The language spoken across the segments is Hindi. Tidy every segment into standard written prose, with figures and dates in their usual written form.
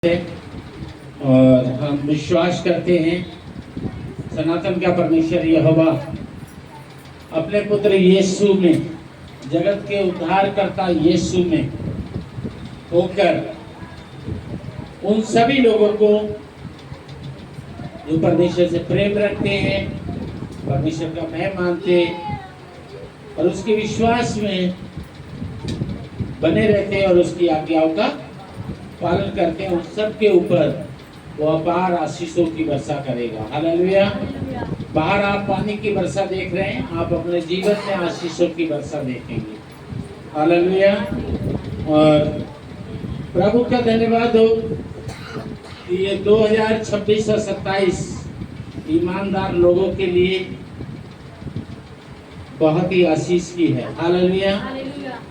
और हम विश्वास करते हैं सनातन का परमेश्वर यहोवा अपने पुत्र यीशु में, जगत के उद्धारकर्ता यीशु में होकर उन सभी लोगों को जो परमेश्वर से प्रेम रखते हैं, परमेश्वर का महिमा मानते और उसके विश्वास में बने रहते हैं और उसकी आज्ञाओं का पालन करते हैं, उन सब के ऊपर वो अपार आशीषों की वर्षा करेगा। हालेलुया। बाहर आप पानी की वर्षा देख रहे हैं, आप अपने जीवन में आशीषों की वर्षा देखेंगे। हालेलुया। और प्रभु का धन्यवाद हो कि ये 2026 और 27 ईमानदार लोगों के लिए बहुत ही आशीष की है। हालेलुया।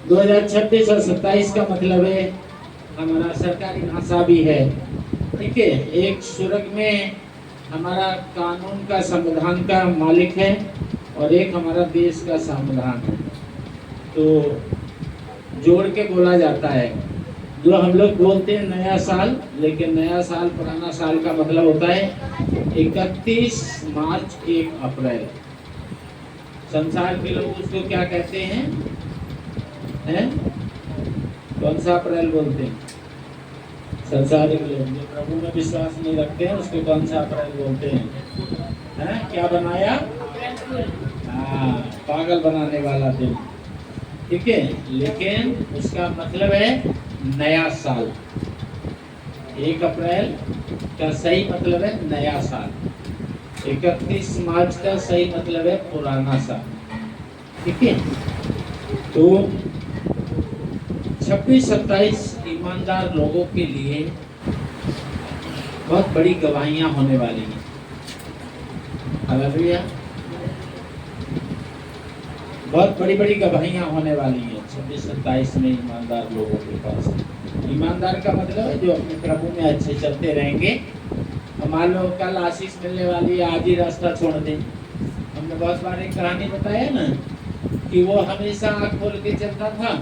2026 और 27 का मतलब है हमारा सरकारी भाषा भी है, ठीक है। एक स्वर्ग में हमारा कानून का संविधान का मालिक है और एक हमारा देश का संविधान है। तो जोड़ के बोला जाता है, जो हम लोग बोलते हैं नया साल, लेकिन नया साल पुराना साल का मतलब होता है 31 मार्च 1 अप्रैल। संसार के लोग उसको क्या कहते हैं? कौन सा अप्रैल बोलते हैं? संसारिक लोग जो प्रभु में विश्वास नहीं रखते हैं उसको कौन सा अप्रैल बोलते हैं? क्या बनाया? पागल बनाने वाला दिन, ठीक है। लेकिन उसका मतलब है नया साल। 1 अप्रैल का सही मतलब है नया साल। 31 मार्च का सही मतलब है पुराना साल, ठीक है। तो 26-27 ईमानदार लोगों के लिए बहुत बड़ी गवाहियां होने वाली हैं। हालेलुया। बहुत बड़ी बड़ी गवाहियां होने वाली हैं 26-27 में ईमानदार लोगों के पास। ईमानदार का मतलब है जो अपने प्रभु में अच्छे चलते रहेंगे। मान लो कल आशीष मिलने वाली है, आज ही रास्ता छोड़ दें। हमने बहुत बार एक कहानी बताया ना कि वो हमेशा आँख खोल के चलता था।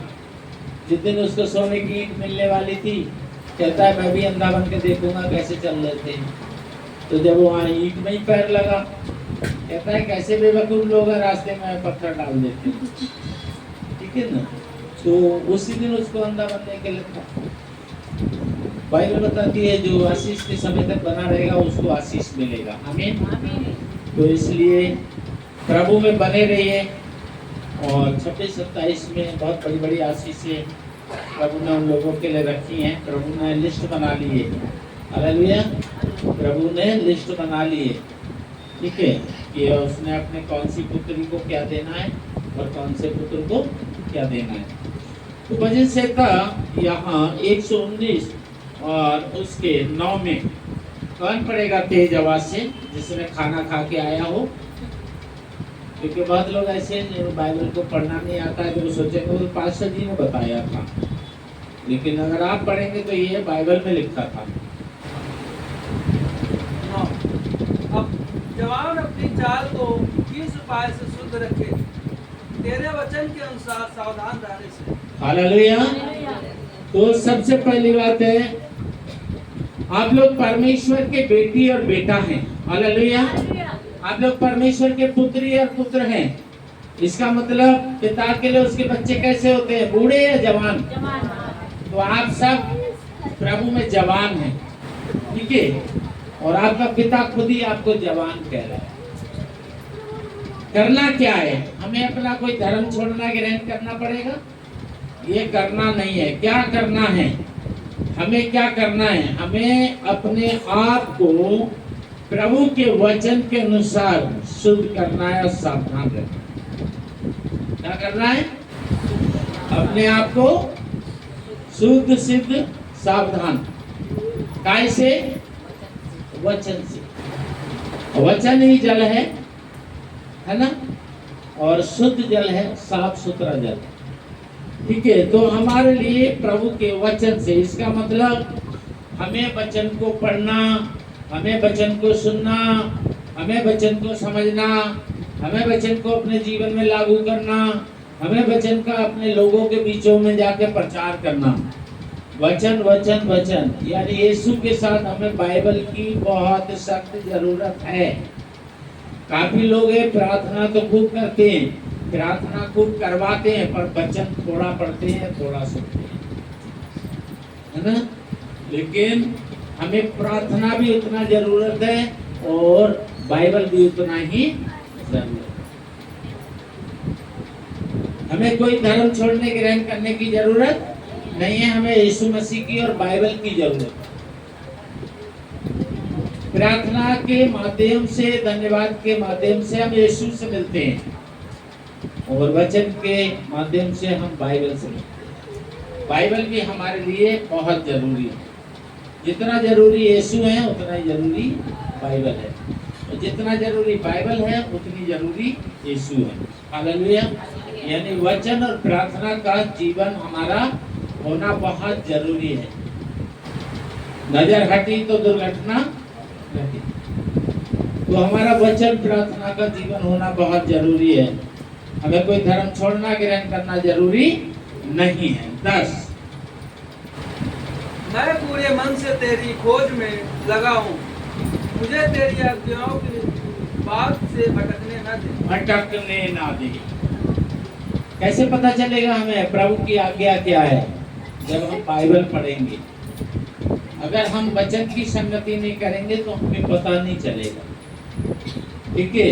जिस दिन उसको सोने की ईंट मिलने वाली थी, कहता है मैं भी अंधा बन के देखूंगा कैसे चल रहे थे। तो जब वो वहाँ ईंट में ही पैर लगा, कहता है कैसे बेवकूफ लोग रास्ते में पत्थर डाल देते हैं, ठीक है ना। तो उसी दिन उसको अंधा बनने के लिए था। बाइबल बताती है जो आशीष के समय तक बना रहेगा उसको आशीष मिलेगा। आमीन। तो इसलिए प्रभु में बने रहिए और 26-27 में बहुत बड़ी बड़ी आशीषें प्रभु ने उन लोगों के लिए रखी हैं। प्रभु ने लिस्ट बना ली है। हालेलुया। प्रभु ने लिस्ट बना ली है, ठीक है, कि उसने अपने कौन सी पुत्री को क्या देना है और कौन से पुत्र को क्या देना है। तो भजन संहिता यहाँ 119 और उसके 9 में कौन पढ़ेगा तेज आवाज से जिसने खाना खा के आया हो? क्योंकि बहुत लोग ऐसे जो बाइबल को पढ़ना नहीं आता है, जो सोचेंगे वो पास्टर जी ने बताया था, लेकिन अगर आप पढ़ेंगे तो ये बाइबल में लिखा था। अब जवान अपनी चाल को किस उपाय से शुद्ध रखे, तेरे वचन के अनुसार सावधान रहने से। हालेलुया। तो सबसे पहली बात है आप लोग परमेश्वर के बेटी और बेटा हैं। हालेलुया। आप लोग परमेश्वर के पुत्री और पुत्र हैं। इसका मतलब पिता के लिए उसके बच्चे कैसे होते हैं? बूढ़े या जवान? तो आप सब प्रभु में जवान हैं, ठीक है। और आपका पिता खुद ही आपको जवान कह रहा है। करना क्या है? हमें अपना कोई धर्म छोड़ना ग्रहण करना पड़ेगा? ये करना नहीं है। क्या करना है? हमें क्या करना है? हमें अपने आप को प्रभु के वचन के अनुसार शुद्ध करना है और सावधान रहना। क्या करना है? अपने आप को शुद्ध सिद्ध सावधान। काय से? वचन से। वचन ही जल है ना, और शुद्ध जल है साफ सुथरा जल, ठीक है। तो हमारे लिए प्रभु के वचन से, इसका मतलब हमें वचन को पढ़ना, हमें वचन को सुनना, हमें वचन को समझना, हमें वचन को अपने जीवन में लागू करना, हमें वचन का अपने लोगों के बीचों में जाके प्रचार करना, वचन वचन वचन, यानी यीशु के साथ हमें बाइबल की बहुत सख्त जरूरत है। काफी लोग हैं प्रार्थना तो खूब करते हैं, प्रार्थना खूब करवाते हैं, पर वचन थोड़ा पढ़ते हैं, थोड़ा सुनते हैं, है ना। लेकिन हमें प्रार्थना भी उतना जरूरत है और बाइबल भी उतना ही जरूरत है। हमें कोई धर्म छोड़ने ग्रहण करने की जरूरत नहीं है, हमें यीशु मसीह की और बाइबल की जरूरत है। प्रार्थना के माध्यम से, धन्यवाद के माध्यम से हम यीशु से मिलते हैं और वचन के माध्यम से हम बाइबल से मिलते हैं। बाइबल भी हमारे लिए बहुत जरूरी है। जितना जरूरी यीशु है उतना ही जरूरी बाइबल है, और जितना जरूरी बाइबल है उतनी जरूरी यीशु है। हालेलुया। यानी वचन और प्रार्थना का जीवन हमारा होना बहुत जरूरी है। नजर हटी तो दुर्घटना घटी। तो हमारा वचन प्रार्थना का जीवन होना बहुत जरूरी है। हमें कोई धर्म छोड़ना ग्रहण करना जरूरी नहीं है। 10 मैं पूरे मन से तेरी खोज में लगा हूँ, मुझे तेरी आज्ञाओं की बात से भटकने न दे। भटकने ना दे। कैसे पता चलेगा हमें प्रभु की आज्ञा क्या है? जब हम बाइबल पढ़ेंगे। अगर हम वचन की संगति नहीं करेंगे तो हमें पता नहीं चलेगा। ठीक है,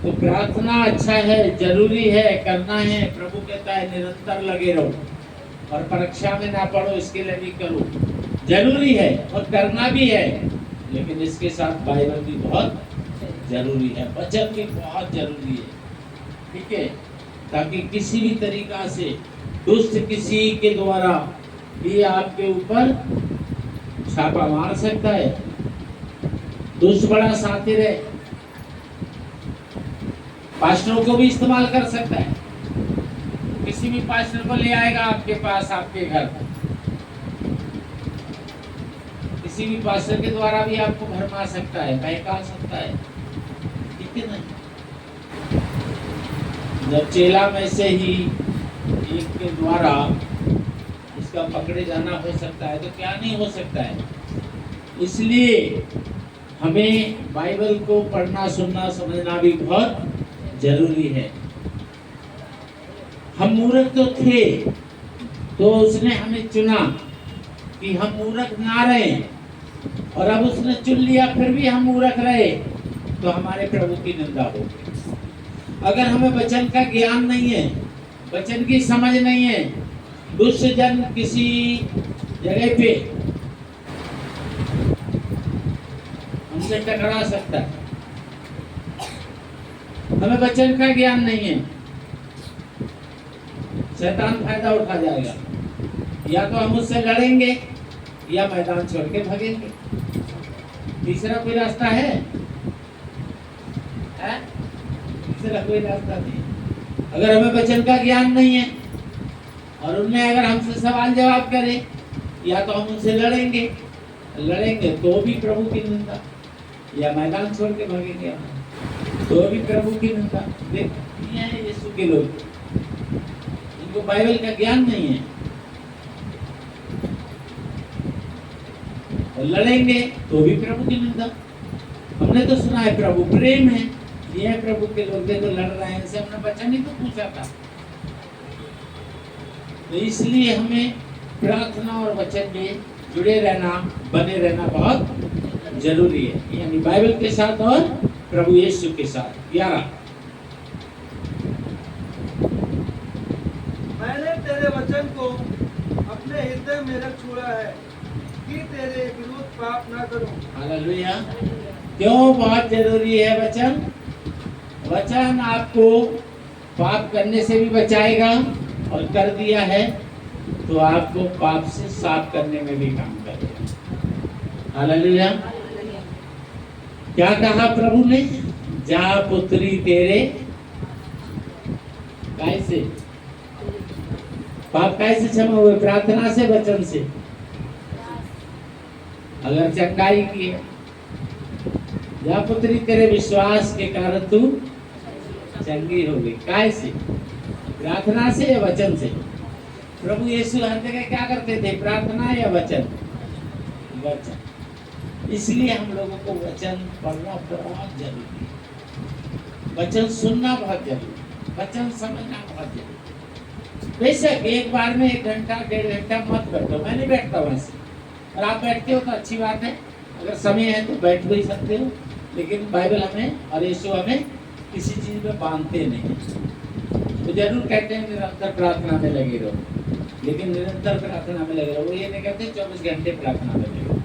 तो प्रार्थना अच्छा है, जरूरी है, करना है। प्रभु कहता है निरंतर लगे रहो और परीक्षा में ना पड़ो, इसके लिए भी करो। जरूरी है और करना भी है, लेकिन इसके साथ बाइबल भी बहुत जरूरी है, वचन भी बहुत जरूरी है। ठीक है, ताकि किसी भी तरीका से दुष्ट किसी के द्वारा भी आपके ऊपर छापा मार सकता है। दुष्ट बड़ा साथी है, पास्टरों को भी इस्तेमाल कर सकता है। किसी भी पास्टर को ले आएगा आपके पास, आपके घर, किसी भी पास्टर के द्वारा भी आपको भरमा सकता है, बहका सकता है। ठीक है ना। जब चेला में से ही एक के द्वारा इसका पकड़े जाना हो सकता है, तो क्या नहीं हो सकता है। इसलिए हमें बाइबल को पढ़ना, सुनना, समझना भी बहुत जरूरी है। हम मूर्ख तो थे, तो उसने हमें चुना कि हम मूर्ख ना रहे, और अब उसने चुन लिया फिर भी हम मूर्ख रहे, तो हमारे प्रभु की निंदा होगी। अगर हमें वचन का ज्ञान नहीं है, वचन की समझ नहीं है, दुष्ट जन किसी जगह पे हमसे टकरा सकता है। हमें वचन का ज्ञान नहीं है, शैतान फायदा उठा जाएगा। या तो हम उससे लड़ेंगे या मैदान छोड़ के भागेंगे। तीसरा कोई रास्ता है? तीसरा कोई रास्ता नहीं। अगर हमें वचन का ज्ञान नहीं है और उनमें अगर हमसे सवाल जवाब करे, या तो हम उनसे लड़ेंगे तो भी प्रभु की निंदा, या मैदान छोड़ के भागेंगे तो भी प्रभु की निंदा। देखिए हैं यीशु के लोग, इनको बाइबल का ज्ञान नहीं है, और लड़ेंगे तो भी प्रभु की निंदा। हमने तो सुना है प्रभु प्रेम है, ये है प्रभु के लोग देखो लड़ रहे हैं, इनसे हमने वचन ही तो पूछा था। तो इसलिए हमें प्रार्थना और वचन में जुड़े रहना, बने रहना बहुत जरूरी है, यानी बाइबल के साथ और प्रभु यीशु के साथ। 11 मैंने तेरे वचन को अपने हृदय में रख छोड़ा है कि तेरे विरुद्ध पाप ना करूं। हालेलुया। क्यों बहुत जरूरी है वचन? वचन आपको पाप करने से भी बचाएगा, और कर दिया है तो आपको पाप से साफ करने में भी काम करेगा। हालेलुया। क्या कहा प्रभु ने? जा पुत्री तेरे कैसे पाप कैसे क्षमा हुए? प्रार्थना से, वचन से। अगर चंगाई की है, जा पुत्री तेरे विश्वास के कारण तू चंगी हो गई। कैसे? प्रार्थना से या वचन से? प्रभु यीशु हर जगह क्या करते थे, प्रार्थना या वचन? वचन। इसलिए हम लोगों को वचन पढ़ना बहुत जरूरी है, वचन सुनना बहुत जरूरी है, वचन समझना बहुत जरूरी है। बेशक एक बार में 1 घंटा 1.5 घंटा मत बैठो, मैं नहीं बैठता वैसे, और आप बैठते हो तो अच्छी बात है, अगर समय है तो बैठ भी सकते हो, लेकिन बाइबल हमें और यीशु हमें किसी चीज में बांधते नहीं। तो जरूर कहते हैं निरंतर प्रार्थना में लगे रहो, लेकिन निरंतर प्रार्थना में लगे रहो, वो ये नहीं कहते 24 घंटे प्रार्थना में लगे रहो।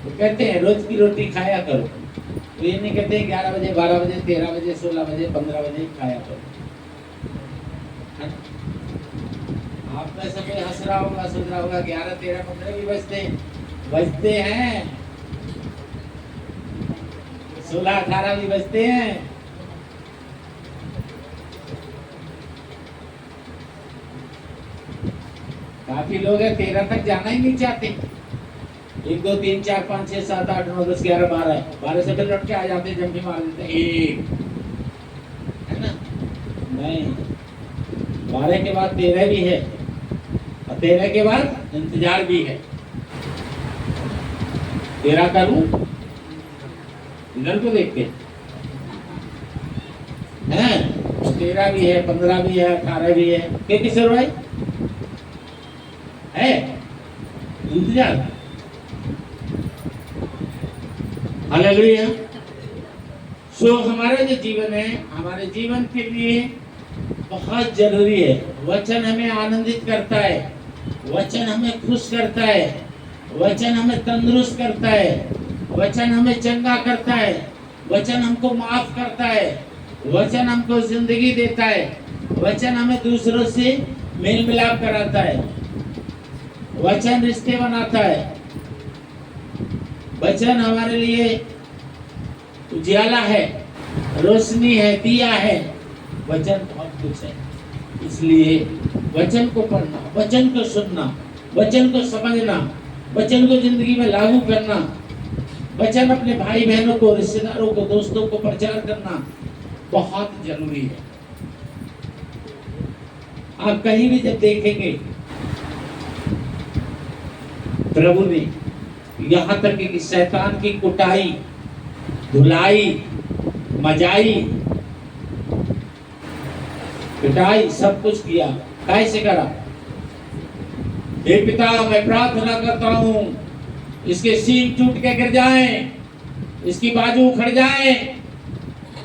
तो कहते हैं रोज की रोटी खाया करो, तो ये नहीं कहते 11 बजे 12 बजे 13 बजे 16 बजे 15 बजे खाया करो। आप में से कोई हंस रहा होगा, सोच रहा होगा 11 13 15 भी बजते हैं, 16 18 भी बजते हैं। काफी लोग हैं 13 तक जाना ही नहीं चाहते, 1 2 3 4 5 6 7 8 9 10 11 12 से फिर लौट के आ जाते, जंपी मार देते हैं, एक है ना? नहीं, 12 के बाद 13 भी है, और 13 के बाद इंतजार भी है। 13 करूं, इधर को देख के हैं, 13 भी है 15 भी है 18 भी है, क्या किशोर भाई है इंतजार? हालेलुया। सो हमारा जो जीवन है, हमारे जीवन के लिए बहुत जरूरी है। वचन हमें आनंदित करता है, वचन हमें खुश करता है, वचन हमें तंदुरुस्त करता है, वचन हमें चंगा करता है, वचन हमको माफ करता है, वचन हमको जिंदगी देता है, वचन हमें दूसरों से मेल मिलाप कराता है, वचन रिश्ते बनाता है, वचन हमारे लिए उजाला है, रोशनी है, दिया है, वचन बहुत कुछ है। इसलिए वचन को पढ़ना, वचन को सुनना, वचन को समझना, वचन को जिंदगी में लागू करना, वचन अपने भाई बहनों को, रिश्तेदारों को, दोस्तों को प्रचार करना बहुत जरूरी है। आप कहीं भी जब देखेंगे, प्रभु ने यहाँ तक कि शैतान की कुटाई, धुलाई, मजाई, पिटाई सब कुछ किया। कैसे करा? हे पिता, मैं प्रार्थना करता हूं इसके सींग टूट के गिर जाएं, इसकी बाजू उखड़ जाएं,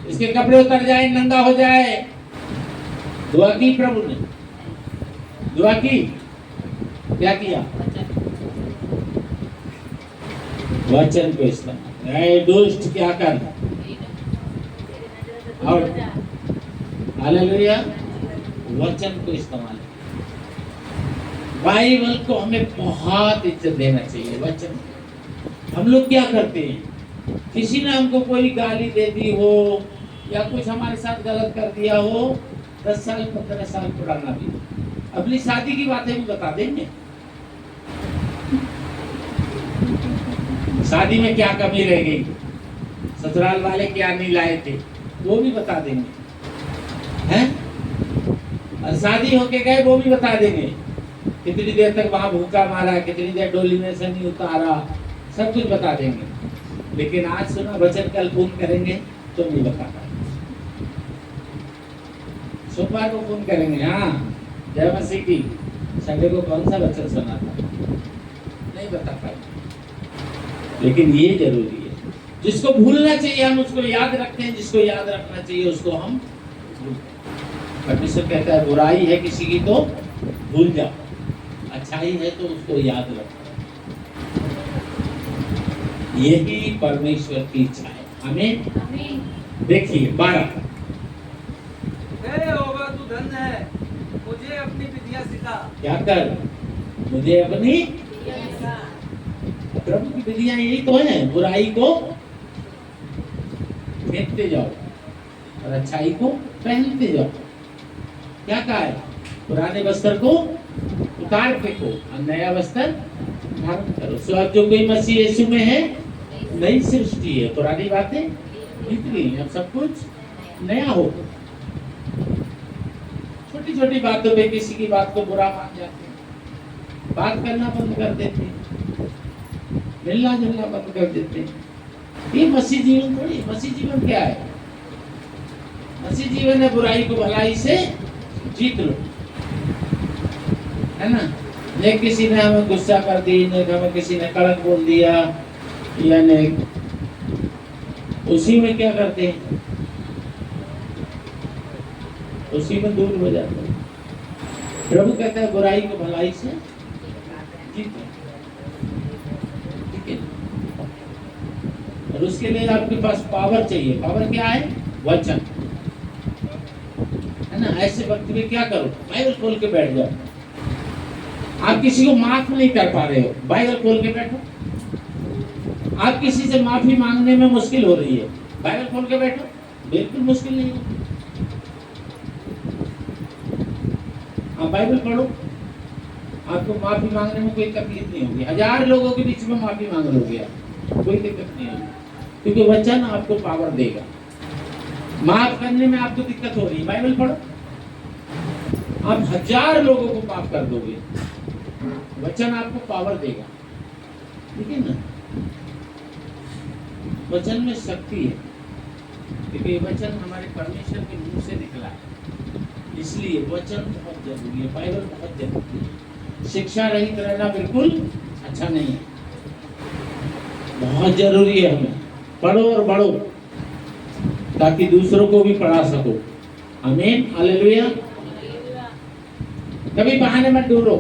इसके कपड़े उतर जाएं, नंगा हो जाए। दुआ की प्रभु ने, दुआ की, क्या किया? वचन को इस्तेमाल। ऐ दुष्ट क्या कर, और हालेलुया, वचन को इस्तेमाल। बाइबल को हमें बहुत इज्जत देना चाहिए। वचन हम लोग क्या करते हैं, किसी ने हमको कोई गाली दे दी हो या कुछ हमारे साथ गलत कर दिया हो, 10 साल 15 साल पुराना भी, अपनी शादी की बातें भी बता देंगे, शादी में क्या कमी रह गई, ससुराल वाले क्या नहीं लाए थे, वो भी बता देंगे हैं, और शादी होके गए वो भी बता देंगे, कितनी देर तक वहां भूखा मारा, कितनी देर डोली में से नहीं उतारा, सब कुछ बता देंगे। लेकिन आज सुना वचन कल फोन करेंगे तो नहीं बता पाए, सोमवार को फोन करेंगे, हाँ जय मसीह की, संडे को कौन सा वचन सुना था, नहीं बता पाए। लेकिन ये जरूरी है, जिसको भूलना चाहिए हम उसको याद रखते हैं, जिसको याद रखना चाहिए उसको हम परमेश्वर कहता है बुराई है किसी की तो भूल जाओ, अच्छाई है तो उसको याद रखो। यही परमेश्वर की इच्छा है। हमें देखिए 12, यहोवा तू धन्य है, मुझे अपनी विधियां सिखा। क्या कर? मुझे अपनी प्रभु की विधियां यही तो है, बुराई को फेंकते जाओ और अच्छाई को पहनते जाओ। क्या कहा है? पुराने वस्त्र को उतार फेंको और नया वस्त्र धारण करो। सो अब जो कोई मसीह यीशु में है, नई सृष्टि है, पुरानी बातें बीत गई, अब सब कुछ नया हो। छोटी छोटी बातों पे किसी की बात को बुरा मान जाते हैं, बात करना बंद कर देते हैं, मिलना जुलना बंद कर देते हैं। ये मसीह जीवन थोड़ी। मसीह जीवन क्या है? मसीह जीवन है बुराई को भलाई से जीत लो, है ना। ने किसी ने हमें गुस्सा कर दी, ने हमें किसी ने कड़क बोल दिया, या ने उसी में क्या करते हैं? उसी में दूर हो जाते हैं। प्रभु कहता है बुराई को भलाई से जीतो, ठीक है। और उसके लिए आपके पास पावर चाहिए। पावर क्या है? वचन, है ना। ऐसे वक्त में क्या करो? बाइबल खोल के बैठ जाओ। आप किसी को माफ नहीं कर पा रहे हो, बाइबल खोल के बैठो। आप किसी से माफी मांगने में मुश्किल हो रही है, बाइबल खोल के बैठो, बिल्कुल मुश्किल नहीं है। आप बाइबल पढ़ो, आपको माफी मांगने में कोई तकलीफ नहीं होगी। 1000 लोगों के बीच में माफी मांग लोगे आप, कोई दिक्कत नहीं होगी, क्योंकि वचन आपको पावर देगा। माफ करने में आपको दिक्कत हो रही है, बाइबल पढ़ो, आप 1000 लोगों को माफ कर दोगे। वचन आपको पावर देगा, ठीक है ना। वचन में शक्ति है, क्योंकि वचन हमारे परमेश्वर के मुंह से निकला है, इसलिए वचन बहुत जरूरी है, बाइबल बहुत जरूरी है। शिक्षा रहित रहना बिल्कुल अच्छा नहीं है, बहुत जरूरी है। हमें पढ़ो और बढ़ो, ताकि दूसरों को भी पढ़ा सको। आमीन, हालेलुया। कभी बहाने मत ढूंढो,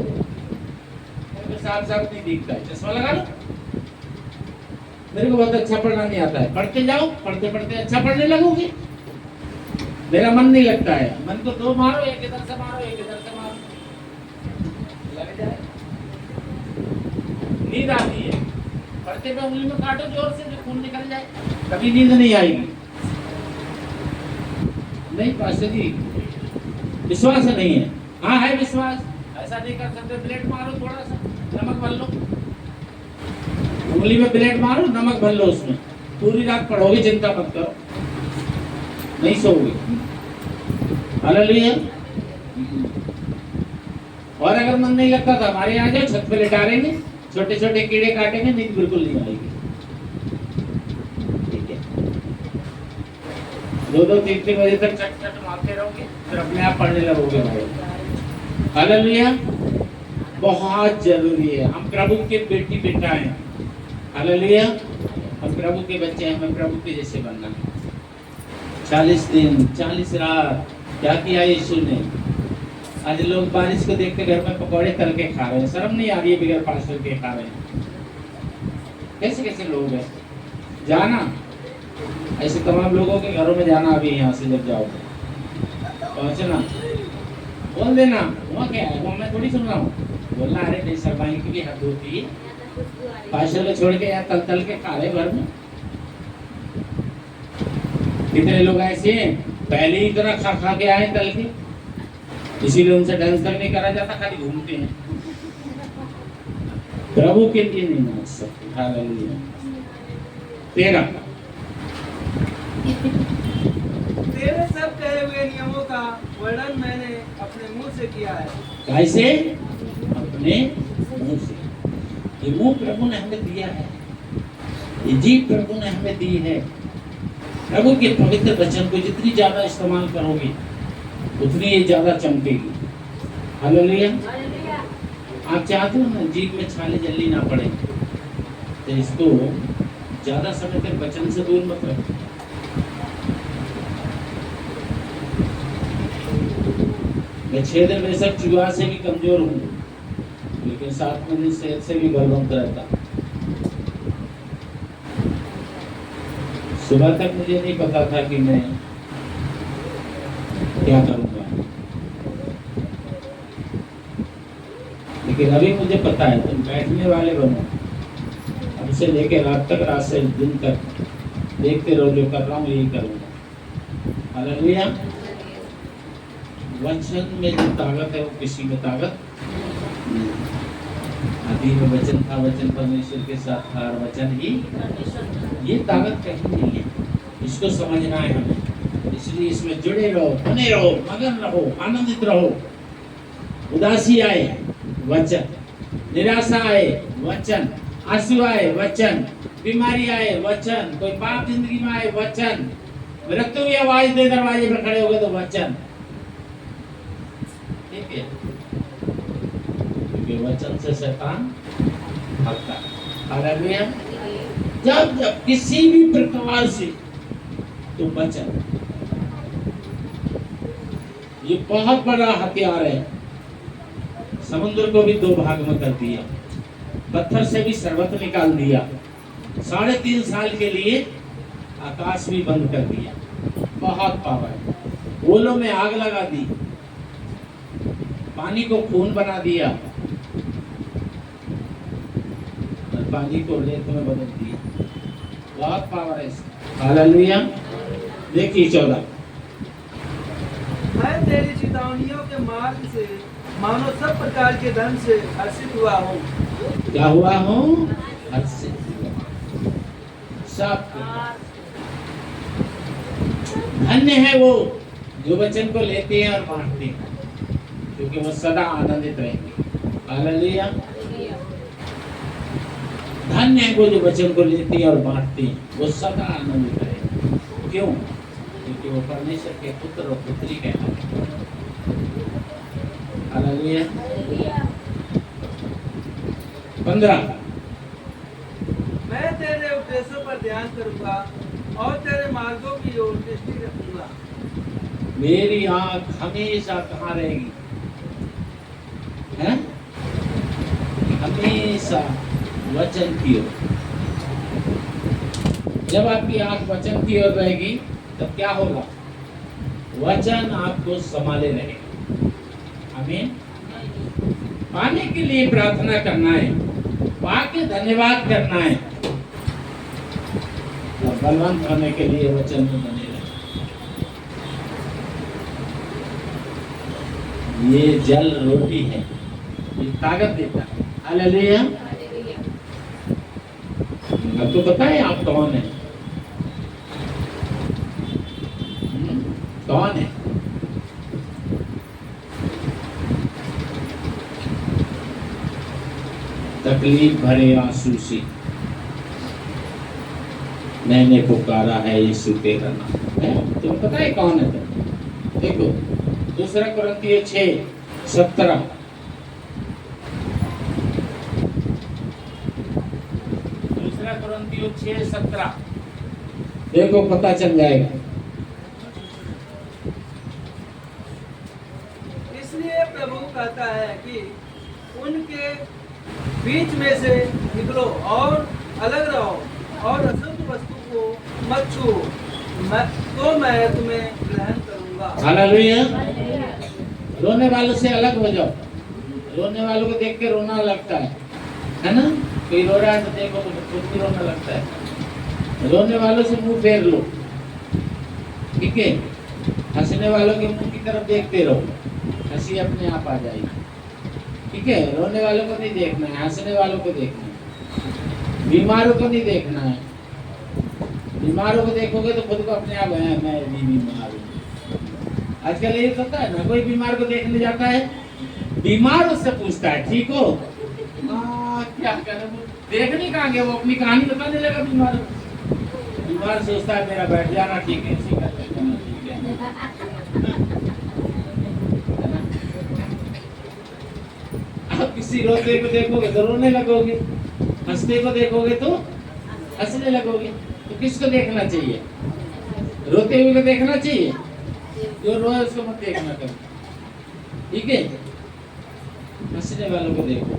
साफ साफ नहीं दिखता है, चश्मा लगा लो, मेरे को बहुत अच्छा पढ़ना नहीं आता है। पढ़ते जाओ, पढ़ते पढ़ते अच्छा पढ़ने लगोगे। मेरा मन नहीं लगता है, मन को 2 मारो, एक इधर से मारो, एक इधर से मारो, लग जाए। नींद आती है, पढ़ते में उंगली में काटो जोर से, जो खून निकल जाए, कभी नींद नहीं आएगी। नहीं पास्टर जी, विश्वास नहीं है। हाँ है विश्वास, ऐसा नहीं कर सकते। ब्लेड मारो, थोड़ा सा नमक भर लो, उंगली में ब्लेड मारो, नमक भर लो उसमें, पूरी रात पढ़ोगे, चिंता मत करो, नहीं सोओगे। हालेलुया। और अगर मन नहीं लगता तो हमारे यहाँ जाओ, छत पे लिटारेंगे, छोटे छोटे कीड़े काटेंगे, नींद बिल्कुल नहीं आएगी, ठीक है। 2-2, 3-3 बजे तक चट चट मारते रहोगे, फिर अपने आप पढ़ने लगोगे भाई। हालेलुया। बहुत जरूरी है। हम प्रभु के बेटी बेटा हैं, हालेलुया। हम प्रभु के बच्चे हैं, हमें प्रभु के जैसे बनना है। 40 दिन 40 रात क्या किया यीशु ने। आज लोग बारिश को देख के घर में पकौड़े तल के खा रहे हैं, शर्म नहीं आ रही है, बगैर पास्टर के खा रहे हैं। कैसे कैसे लोग हैं। जाना ऐसे तमाम लोगों के घरों में जाना, अभी यहाँ से जब जाओ पहुँचना, बोल देना वहाँ क्या है, वो मैं थोड़ी सुन रहा हूँ, बोलना अरे नहीं सरमाई की भी हद होती है, पास्टर को छोड़ के यहाँ तल तल के खा रहे घर में। कितने लोग ऐसे हैं, पहले ही इतना खा खा के आए तल के, इसीलिए उनसे ढंग तक नहीं करा जाता, खाली घूमते हैं। प्रभु के लिए नहीं नाच सकते। हालेलुया। 13 तेरे सब कहे हुए नियमों का वर्णन मैंने अपने मुंह से किया है। कैसे? अपने मुंह से। ये मुंह प्रभु ने हमें दिया है, ये जीभ प्रभु ने हमें दी है। प्रभु के पवित्र वचन को जितनी ज्यादा इस्तेमाल करोगे, उतनी ये ज्यादा चमकेगी। हालेलुया। आप चाहते हो ना जीभ में छाले जल्दी ना पड़े, तो इसको ज्यादा समय तक वचन से दूर मत रखो। मैं 6 दिन बेशक चुहा से भी कमजोर हूँ, लेकिन 7वें दिन सेहत से भी बलवंत रहता। सुबह तक मुझे नहीं पता था कि मैं क्या करूँगा, लेकिन अभी मुझे पता है। तुम बैठने वाले बनो, अब से लेकर रात तक, रात से दिन तक देखते रहो, जो कर रहा हूँ यही करूँगा। हालेलुया। वचन में जो ताकत है वो किसी में ताकत नहीं। आदि में वचन था, वचन परमेश्वर के साथ था, और वचन ही, ये ताकत कहीं नहीं है। इसको समझना है हमें, इसलिए इसमें जुड़े रहो, बने रहो, मगन रहो, आनंदित रहो। उदासी आए वचन, निराशा आए वचन, आंसू आए वचन, बीमारी आए वचन, कोई पाप जिंदगी में आए वचन, मृत्यु की आवाज दे दरवाजे पर खड़े हो गए तो वचन। ठीक है, क्योंकि वचन से शैतान भागता है। हालेलुया। जब जब किसी भी प्रकार से तो वचन, ये बहुत बड़ा हथियार है। समुद्र को भी 2 भाग में कर दिया, पत्थर से भी शरबत निकाल दिया, 3.5 साल के लिए आकाश भी बंद कर दिया। बहुत पावर है। ओलों में आग लगा दी, पानी को खून बना दिया और पानी को रेत में बदल दिया। बहुत पावर है इसका। हालेलुया। देखिए 14, मैं तेरी चेतावनियों के मार्ग से मानो सब प्रकार के धन से हर्षित हुआ हूँ। क्या हुआ हूँ? हर्षित हुआ। सब धन्य है वो जो वचन को लेते हैं और बांटते हैं, क्योंकि वो सदा आनंदित रहेंगे। हालेलुया। धन्य है वो जो वचन को लेते हैं और बांटते हैं, वो सदा आनंदित रहेंगे। क्यों? क्योंकि वो परमेश्वर के पुत्र और पुत्री कहलाते हैं। हालेलुया। 15, मैं तेरे उपदेशों पर ध्यान करूंगा और तेरे मार्गों की ओर दृष्टि रखूंगा। मेरी आंख हमेशा कहाँ रहेगी? है? हमेशा वचन की ओर। जब आपकी आंख वचन की ओर रहेगी तब क्या होगा? वचन आपको संभाले रहेगा। आमीन। पाने के लिए प्रार्थना करना है, पाके धन्यवाद करना है, और बलवंत होने के लिए वचन में बने रहना। ये जल रोटी है, ये ताकत देता है। हालेलुया। आपको पता है आप कौन है? कौन है? तकलीफ भरे आंसू से मैंने पुकारा है यीशु तेरा नाम है। तुम्हें पता है कौन है? देखो 2 कुरिन्थियों 6:17। कुरिन्थियों 6:17 देखो, पता चल जाएगा। इसलिए प्रभु कहता है कि उनके बीच में से निकलो और अलग रहो और अशुद्ध वस्तु को मत छुओ, तो मैं तुम्हें ग्रहण करूंगा। हालेलुया। रोने वालों से अलग हो जाओ। रोने वालों को देख के रोना लगता है ना? कोई रो रहा है तो देखो तो खुद भी रोना लगता है। रोने वालों से मुंह फेर लो, ठीक है? हंसने वालों के मुंह की तरफ देखते रहो, हंसी अपने आप आ जाएगी। ठीक है? रोने वालों को नहीं देखना है, हंसने वालों को देखना है। बीमारों को नहीं देखना है। बीमारों को देखोगे तो खुद को अपने आप है मैं भी बीमार हूँ। आजकल ये होता है ना, कोई बीमार को देखने जाता है, बीमार उससे पूछता है ठीक हो? क्या करें? देखने कहाँ गया? वो अपनी कहानी बताने लगा। बीमार सोचता है मेरा बैठ जाना ठीक है, इसी का ठीक है। आप किसी रोते को देखोगे तो रोने लगोगे, हंसते को देखोगे तो हंसने लगोगे। तो किसको देखना चाहिए? रोते हुए को देखना चाहिए। जो रोए उसको मत देखना कभी, ठीक है? हंसने वालों को देखो।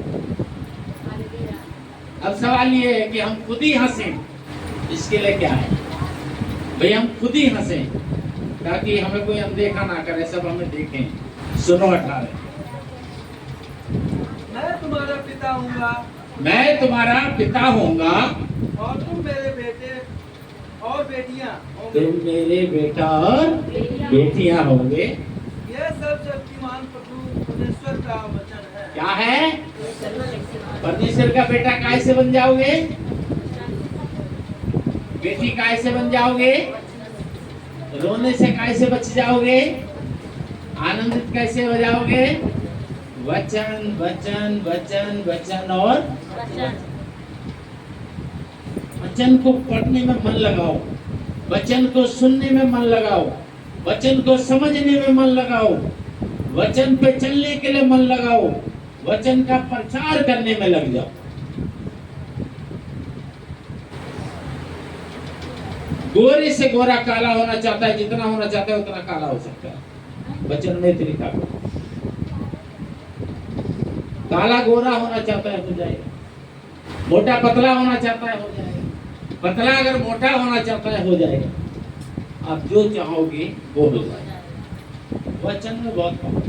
अब सवाल ये है कि हम खुद ही हंसें, इसके लिए क्या है भाई? हम खुद ही हंसें ताकि हमें कोई अनदेखा ना करे, सब हमें देखें। सुनो 18, मैं तुम्हारा पिता हूँगा, मैं तुम्हारा पिता होऊंगा और तुम मेरे बेटे और बेटियां होंगे। तुम मेरे बेटा और बेटियां होंगे। यह सब शक्तिमान प्रभु परमेश्वर का वचन है। क्या है? परमेश्वर का बेटा कैसे बन जाओगे? बेटी कैसे बन जाओगे? रोने से कैसे बच जाओगे? आनंदित कैसे हो जाओगे? वचन वचन वचन वचन और वचन को पढ़ने में मन लगाओ, वचन को सुनने में मन लगाओ, वचन को समझने में मन लगाओ, वचन पे चलने के लिए मन लगाओ, वचन का प्रचार करने में लग जाओ। गोरे से गोरा काला होना चाहता है, जितना होना चाहता है उतना काला हो सकता है। वचन में तरीका काला गोरा होना चाहता है हो जाएगा, मोटा पतला होना चाहता है हो जाएगा, पतला अगर मोटा होना चाहता है हो जाएगा। आप जो चाहोगे वो हो जाएगा। वचन में बहुत पावर,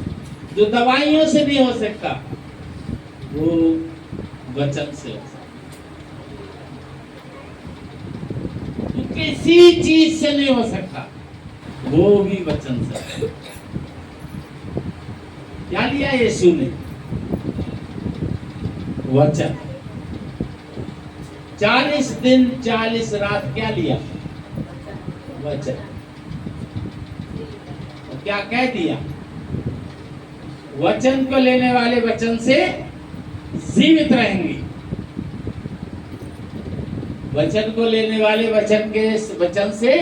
जो दवाइयों से नहीं हो सकता वो वचन से हो सकता, तो किसी चीज से नहीं हो सकता वो भी वचन से। क्या लिया यीशु ने? वचन। 40 दिन 40 रात क्या लिया? वचन। और क्या कह दिया? वचन को लेने वाले वचन से जीवित रहेंगे। वचन को लेने वाले वचन से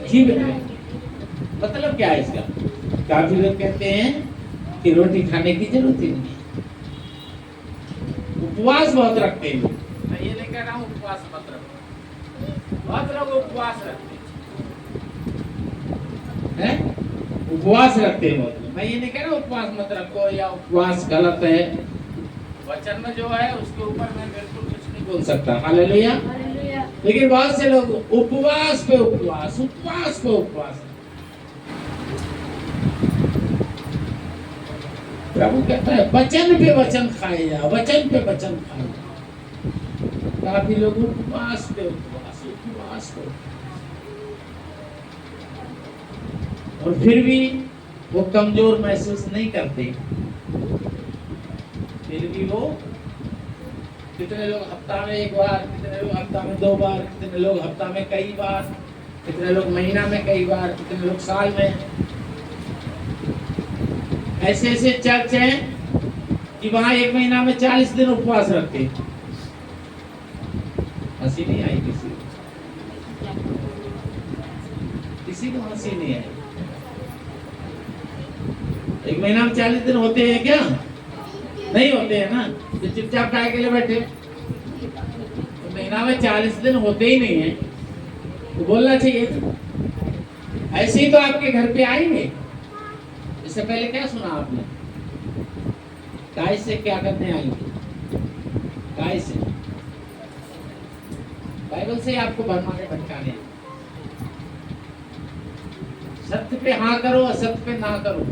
जीवित रहेंगे। मतलब क्या है इसका? काफी लोग कहते हैं कि रोटी खाने की जरूरत ही नहीं, उपवास बहुत रखते हैं लोग। मैं ये नहीं कह रहा हूँ उपवास मत रखो, बहुत लोग उपवास रखते हैं, उपवास रखते हैं बहुत लोग। मैं ये नहीं कह रहा उपवास मत रखो या उपवास गलत है। वचन में जो है उसके ऊपर मैं बिल्कुल कुछ नहीं बोल सकता। हालेलुया। लेकिन बहुत से लोग उपवास पे उपवास, उपवास पे उपवास। प्रभु कहता है वचन पे वचन खाए जा, वचन पे वचन खाए जा। काफी लोग उपवास पे उपवास, उपवास पे, और फिर भी वो कमजोर महसूस नहीं करते। फिर भी वो, कितने लोग हफ्ता में एक बार, कितने लोग हफ्ता में 2 बार, कितने लोग हफ्ता में कई बार, कितने लोग महीना में कई बार, कितने लोग साल में। ऐसे ऐसे चर्च हैं कि वहां 1 महीना में 40 दिन उपवास रखते। हंसी नहीं आई किसी को हंसी नहीं आई। 1 महीना में 40 दिन होते हैं क्या? नहीं होते हैं ना, तो चुपचाप काय के लिए बैठे? तो महीना में 40 दिन होते ही नहीं है, तो बोलना चाहिए था। ऐसे ही तो आपके घर पे आएंगे। इससे पहले क्या सुना आपने? काय से क्या करने आएंगे? काय से बाइबल से आपको भरमाने भटकाने। सत्य पे हाँ करो, असत्य पे ना करो,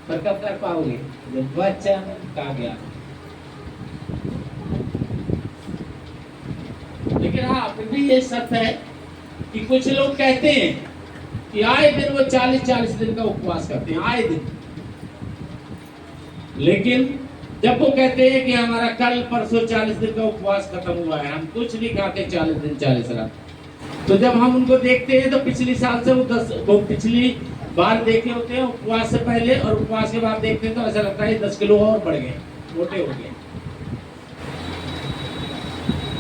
पर कब कर पाओगे? जब वचन का ज्ञान। लेकिन हाँ, फिर भी ये सत्य है कि कुछ लोग कहते हैं कि आए दिन वो 40-40 दिन का उपवास करते हैं, आए दिन। लेकिन जब वो कहते हैं कि हमारा कल परसों 40 दिन का उपवास खत्म हुआ है, हम कुछ नहीं खाते 40 दिन 40 रात, तो जब हम उनको देखते हैं तो पिछली साल से वो पिछली बार देखे होते हैं उपवास से पहले और उपवास के बाद देखते हैं तो ऐसा लगता है 10 किलो और बढ़ गए, मोटे हो गए।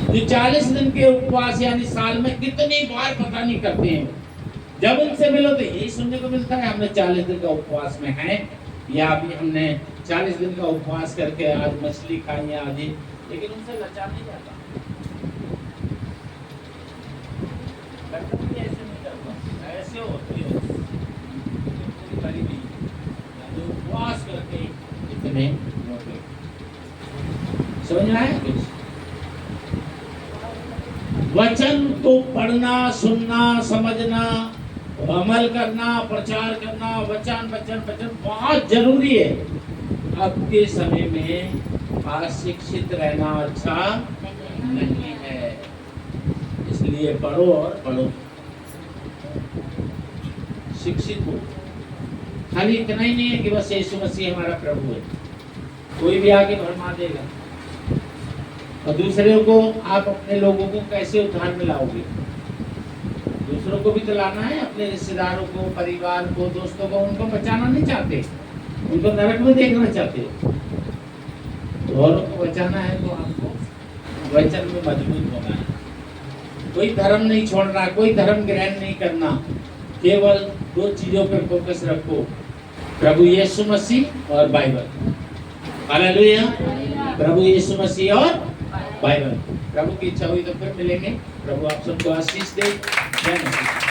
जो 40 दिन के उपवास यानी साल में कितनी बार पता नहीं करते हैं। जब उनसे मिलो तो यही सुनने को मिलता है हमने 40 दिन का उपवास में है, या अभी हमने 40 दिन का उपवास करके आज मछली खाई है आज ही। लेकिन उनसे लचा नहीं जाता, ऐसे नहीं करता, ऐसे होती है उपवास करके इतने मोटे। समझ में आया कुछ? वचन को पढ़ना, सुनना, समझना, अमल करना, प्रचार करना, वचन वचन वचन बहुत जरूरी है। अब के समय में अशिक्षित रहना अच्छा नहीं है, इसलिए पढ़ो और पढ़ो, शिक्षित हो। खाली इतना ही नहीं है कि बस यीशु मसीह हमारा प्रभु है, कोई भी आगे भरमा देगा। और दूसरे को, आप अपने लोगों को कैसे उद्धार में लाओगे? दूसरों को भी तो लाना है, अपने रिश्तेदारों को, परिवार को, दोस्तों को। उनको बचाना नहीं चाहते, उनको नरक में देखना चाहते। औरों को बचाना है तो आपको वचन में मजबूत होना है। कोई धर्म नहीं छोड़ना, कोई धर्म ग्रहण नहीं करना, केवल 2 चीजों पर फोकस रखो, प्रभु यीशु मसीह और बाइबल। हालेलुया। प्रभु यीशु मसीह और बाइबल। प्रभु की इच्छा हुई तो फिर मिलेंगे। प्रभु आप सबको आशीष दे। जय मसीह।